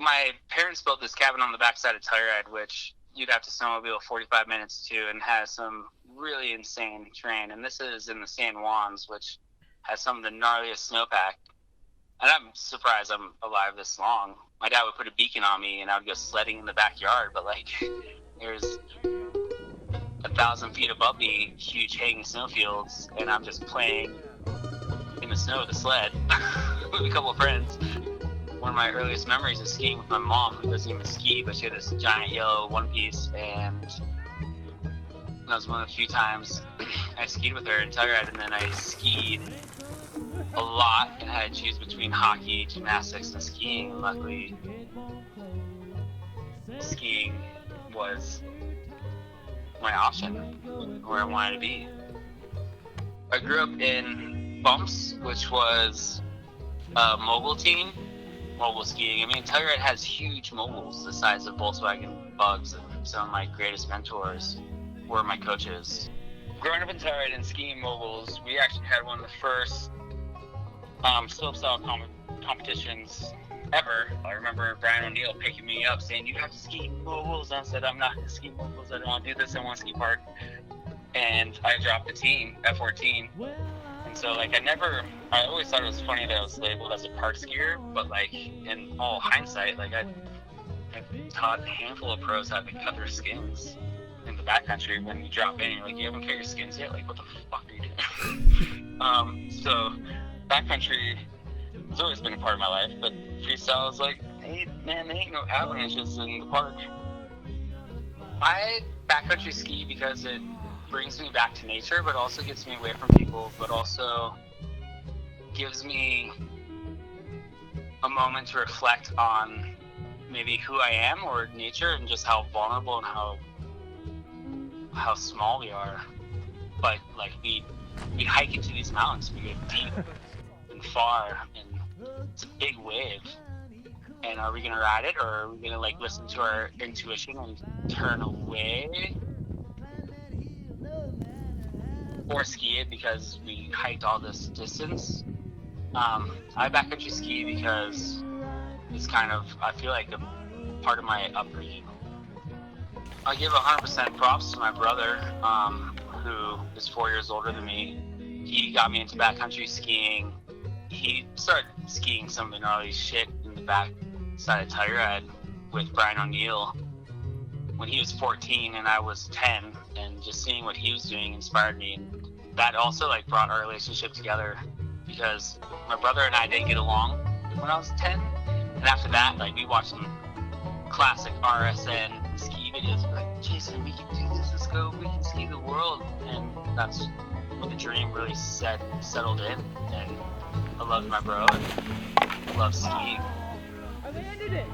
my parents built this cabin on the backside of Telluride, which you'd have to snowmobile 45 minutes to, and has some really insane terrain. And this is in the San Juans, which has some of the gnarliest snowpack. And I'm surprised I'm alive this long. My dad would put a beacon on me, and I would go sledding in the backyard. But like, there's 1,000 feet above me, huge hanging snowfields, and I'm just playing in the snow with a sled with a couple of friends. One of my earliest memories is skiing with my mom, who doesn't even ski, but she had this giant yellow one piece, and that was one of the few times I skied with her in Telluride. And then I skied a lot and had to choose between hockey, gymnastics, and skiing. And luckily, skiing was my option, where I wanted to be. I grew up in Bumps, which was a mobile team. Mobile skiing. I mean, Telluride has huge mobiles the size of Volkswagen Bugs, and some of my greatest mentors were my coaches. Growing up in Telluride and skiing mobiles, we actually had one of the first slopestyle competitions ever. I remember Brian O'Neill picking me up saying, "You have to ski mobiles." And I said, "I'm not going to ski mobiles. I don't want to do this. I want to ski park." And I dropped the team at 14. And so, like, I always thought it was funny that I was labeled as a park skier, but, like, in all hindsight, like, I taught a handful of pros how to cut their skins in the backcountry. When you drop in, you're like, "You haven't cut your skins yet? Like, what the fuck are you doing?" So, backcountry has always been a part of my life, but freestyle is like, hey, man, there ain't no avalanches in the park. I backcountry ski because it brings me back to nature, but also gets me away from people, but also gives me a moment to reflect on maybe who I am or nature, and just how vulnerable and how small we are. But like we hike into these mountains, we go deep and far, and it's a big wave. And are we gonna ride it, or are we gonna like listen to our intuition and turn away? Or ski it because we hiked all this distance. I backcountry ski because it's kind of, I feel like, a part of my upbringing. I give 100% props to my brother, who is 4 years older than me. He got me into backcountry skiing. He started skiing some of the gnarly shit in the back side of Telluride with Brian O'Neill when he was 14 and I was 10, and just seeing what he was doing inspired me. And that also like brought our relationship together, because my brother and I didn't get along when I was 10, and after that, like, we watched some classic RSN ski videos. We're like, "Jason, we can do this, let's go, we can ski the world." And that's when the dream really settled in, and I loved my bro and I love skiing. They ended it!